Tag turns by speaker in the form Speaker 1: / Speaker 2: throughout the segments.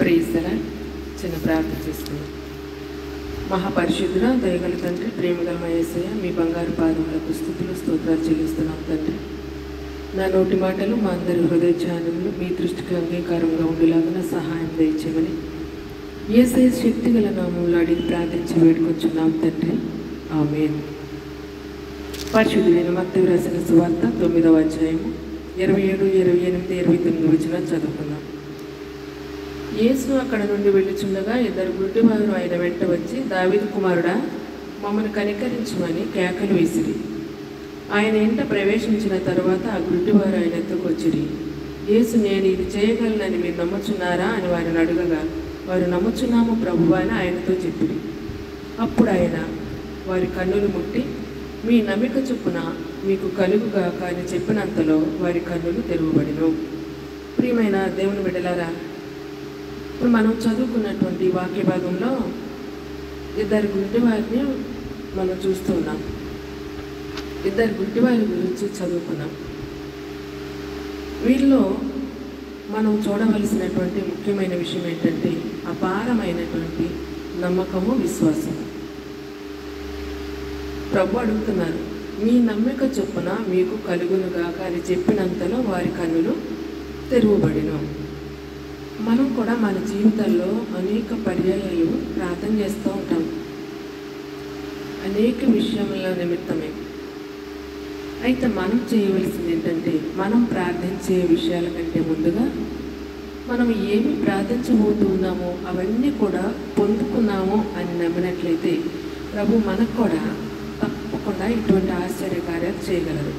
Speaker 1: Praise the lord. చిన్న ప్రార్థన చేసుకుందాం. మహాపరిశుద్ధుడ, దయగల తండ్రి, ప్రేమగల మా యేసయ్య, మీ బంగారు పాదములకు స్తుతులు స్తోత్రాలు చెల్లిస్తున్నాం తండ్రి. నా నోటి మాటలు మా అందరి హృదయ ధ్యానములు మీ దృష్టికి అంగీకారంగా ఉండేలాగా సహాయం దయచేయమని యేసయ్య శక్తిగల నామములో అడిగి ప్రార్థించి వేడుకొచ్చున్నాం తండ్రి. ఆమేన్. పరిశుద్ధుడైన మత్తయి రాసిన సువార్త 9వ అధ్యాయము 27, 28, 29 వచనాలు చదువుకుందాం. యేసు అక్కడ నుండి వెళ్ళుచుండగా 2 గుడ్డివారు ఆయన వెంట వచ్చి, దావీదు కుమారుడా, మమ్మల్ని కనికరించమని కేకలు వేసిరి. ఆయన ఇంట ప్రవేశించిన తరువాత ఆ గుడ్డివారు ఆయన ఎద్దకు వచ్చిరి. యేసు, నేను ఇది చేయగలనని మీరు నమ్ముచున్నారా అని వారిని అడగగా, వారు నమ్ముచున్నాము ప్రభువా అని ఆయనతో చెప్పిరి. అప్పుడు ఆయన వారి కన్నులు ముట్టి, మీ నమ్మిక చొప్పున మీకు కలుగుగాక అని చెప్పినంతలో వారి కన్నులు తెరవబడిను. ప్రియమైన దేవుని బిడ్డలారా, ఇప్పుడు మనం చదువుకున్నటువంటి వాక్య భాగంలో 2 గుడ్డివారిని మనం చూస్తూ ఉన్నాం. 2 గుడ్డివారి గురించి చదువుకున్నాం. వీళ్ళలో మనం చూడవలసినటువంటి ముఖ్యమైన విషయం ఏంటంటే అపారమైనటువంటి నమ్మకము, విశ్వాసము. ప్రభు అడుగుతున్నారు, మీ నమ్మిక చొప్పున మీకు కలుగునుగాక అని చెప్పినంతలో వారి కన్నులు తెరవబడిను. మనం కూడా మన జీవితాల్లో అనేక పర్యాయాలు ప్రార్థన చేస్తూ ఉంటాం, అనేక విషయముల నిమిత్తమే. అయితే మనం చేయవలసింది ఏంటంటే, మనం ప్రార్థించే విషయాల కంటే ముందుగా మనం ఏమి ప్రార్థించబోతున్నామో అవన్నీ కూడా పొందుకున్నాము అని నమ్మినట్లయితే ప్రభు మనకు కూడా తప్పకుండా ఇటువంటి ఆశ్చర్యకార్యాలు చేయగలరు.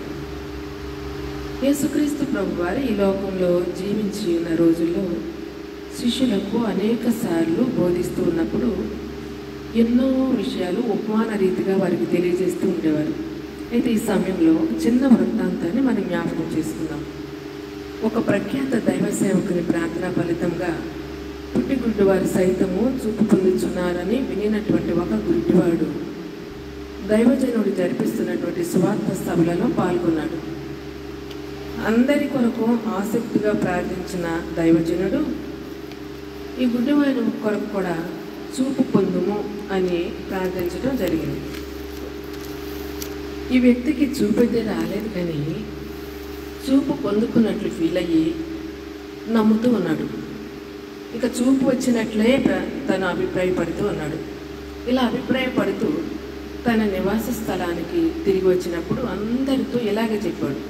Speaker 1: యేసుక్రీస్తు ప్రభు వారు ఈ లోకంలో జీవించి ఉన్న రోజుల్లో శిష్యులకు అనేక సార్లు బోధిస్తూ ఉన్నప్పుడు ఎన్నో విషయాలు ఉపమాన రీతిగా వారికి తెలియజేస్తూ ఉండేవారు. అయితే ఈ సమయంలో చిన్న వృత్తాంతాన్ని మనం జ్ఞాపకం చేసుకుందాం. ఒక ప్రఖ్యాత దైవ సేవకుని ప్రార్థన ఫలితంగా పుట్టి గుడ్డివారు సైతము చూపు పొందుచున్నారని వినినటువంటి ఒక గుడ్డివాడు దైవజనుడు జరిపిస్తున్నటువంటి సువార్త సభలలో పాల్గొన్నాడు. అందరి కొరకు ఆసక్తిగా ప్రార్థించిన దైవజనుడు ఈ గుడ్డివారి కొరకు కూడా చూపు పొందుము అని ప్రార్థించడం జరిగింది. ఈ వ్యక్తికి చూపైతే రాలేదు, కానీ చూపు పొందుకున్నట్లు ఫీల్ అయ్యి నమ్ముతూ ఉన్నాడు. ఇక చూపు వచ్చినట్లే తను అభిప్రాయపడుతూ ఉన్నాడు. ఇలా అభిప్రాయపడుతూ తన నివాస స్థలానికి తిరిగి వచ్చినప్పుడు అందరితో ఇలాగే చెప్పాడు,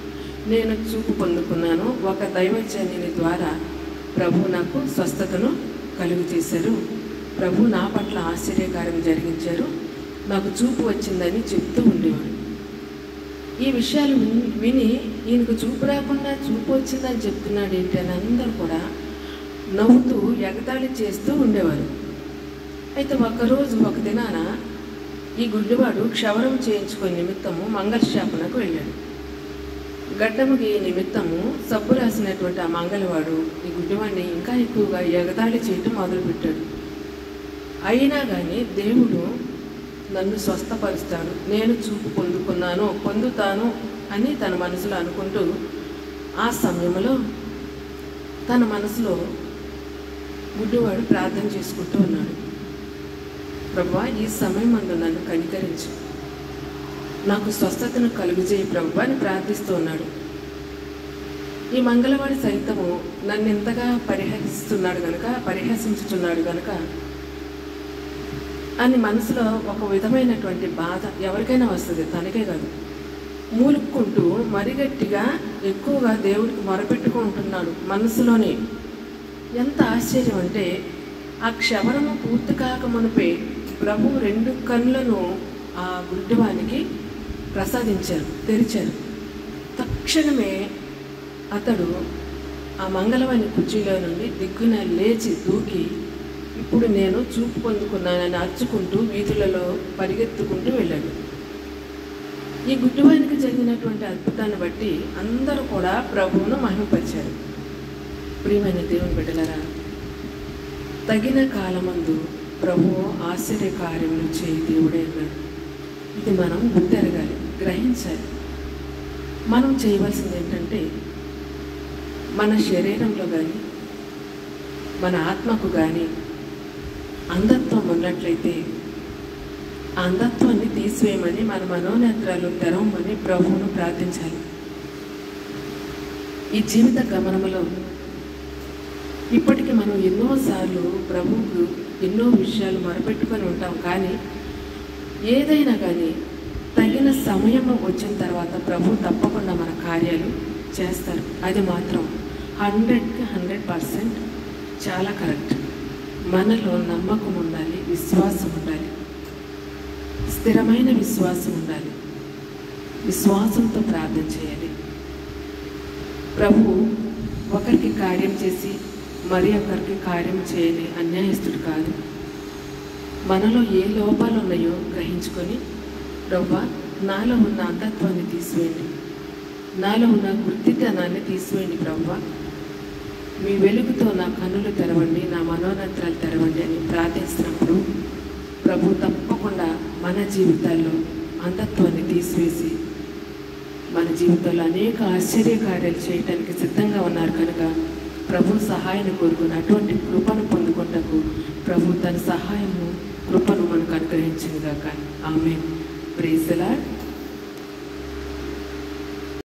Speaker 1: నేను చూపు పొందుకున్నాను, ఒక దైవజనుని ద్వారా ప్రభు నాకు స్వస్థతను కలుగు చేశారు, ప్రభు నా పట్ల ఆశ్చర్యకార్యం జరిగించారు, నాకు చూపు వచ్చిందని చెప్తూ ఉండేవాడు. ఈ విషయాలు విని ఈయనకు చూపు రాకుండా చూపు వచ్చిందని చెప్తున్నాడు ఏంటి అని అందరూ కూడా నవ్వుతూ ఎగతాళి చేస్తూ ఉండేవారు. అయితే ఒకరోజు ఒక దినాన ఈ గుడ్డివాడు క్షవరం చేయించుకునే నిమిత్తము మంగళశాపనకు వెళ్ళాడు. గడ్డముకి నిమిత్తము సబ్బు రాసినటువంటి ఆ మంగళవాడు ఈ గుడ్డివాడిని ఇంకా ఎక్కువగా ఎగతాళి చేయటం మొదలుపెట్టాడు. అయినా కానీ దేవుడు నన్ను స్వస్థపరుస్తాడు, నేను చూపు పొందుతాను అని తన మనసులో అనుకుంటూ ఆ సమయంలో తన మనసులో గుడ్డివాడు ప్రార్థన చేసుకుంటూ ఉన్నాడు. ప్రభువా, ఈ సమయం అందు నన్ను కనికరించు, నాకు స్వస్థతను కలుగజేయి ప్రభువా అని ప్రార్థిస్తూ ఉన్నాడు. ఈ మంగళవాడి సైతము నన్ను ఎంతగా పరిహసించుచున్నాడు కనుక అని మనసులో ఒక విధమైనటువంటి బాధ ఎవరికైనా వస్తుంది, తనకే కాదు. మూలుక్కుంటూ మరి గట్టిగా ఎక్కువగా దేవుడికి మొరపెట్టుకుంటున్నాడు మనసులోనే. ఎంత ఆశ్చర్యం అంటే, ఆ క్షవరము పూర్తి కాక మునిపే ప్రభు 2 కన్నులను ఆ గుడ్డివానికి తెరిచారు. తక్షణమే అతడు ఆ మంగళవాని కుర్చీలో నుండి దిగ్గున లేచి దూకి, ఇప్పుడు నేను చూపు పొందుకున్నానని అర్చుకుంటూ వీధులలో పరిగెత్తుకుంటూ వెళ్ళాడు. ఈ గుడ్డివానికి జరిగినటువంటి అద్భుతాన్ని బట్టి అందరూ కూడా ప్రభువును మహిమపరిచారు. ప్రియమైన దేవుని బిడ్డలారా, తగిన కాలమందు ప్రభువు ఆశ్చర్య కార్యములు చేయి దేవుడే అన్నాడు. ఇది మనం గుర్తెరగాలి, గ్రహించాలి. మనం చేయవలసింది ఏంటంటే, మన శరీరంలో కానీ మన ఆత్మకు కానీ అంధత్వం ఉన్నట్లయితే ఆ అంధత్వాన్ని తీసివేయమని మన మనోనేత్రాలు తెరవమని ప్రభువును ప్రార్థించాలి. ఈ జీవిత గమనంలో ఇప్పటికీ మనం ఎన్నోసార్లు ప్రభువుకు ఎన్నో విషయాలు మొరపెట్టుకొని ఉంటాం. కానీ ఏదైనా కానీ తగిన సమయం వచ్చిన తర్వాత ప్రభు తప్పకుండా మన కార్యాలు చేస్తారు. అది మాత్రం 100కి 100% చాలా కరెక్ట్. మనలో నమ్మకం ఉండాలి, విశ్వాసం ఉండాలి, స్థిరమైన విశ్వాసం ఉండాలి. విశ్వాసంతో ప్రార్థన చేయాలి. ప్రభు ఒకరికి కార్యం చేసి మరి ఒకరికి కార్యం చేయని అన్యాయస్తుడు కాదు. మనలో ఏ లోపాలు ఉన్నాయో గ్రహించుకొని, ప్రభువా నాలో ఉన్న అంధత్వాన్ని తీసివేయండి, నాలో ఉన్న గుర్తితనాన్ని తీసివేయండి ప్రభువా, మీ వెలుగుతో నా కన్నులు తెరవండి, నా మనోనేత్రాలు తెరవండి అని ప్రార్థిస్తున్నప్పుడు ప్రభు తప్పకుండా మన జీవితాల్లో అంధత్వాన్ని తీసివేసి మన జీవితంలో అనేక ఆశ్చర్య కార్యాలు చేయటానికి సిద్ధంగా ఉన్నారు. కనుక ప్రభు సహాయాన్ని కోరుకుని అటువంటి కృపను పొందుకుంటకు ప్రభు తన సహాయము కృపను మనకు అనుగ్రహించింది గాక. ఆమేన్. Praise the lord.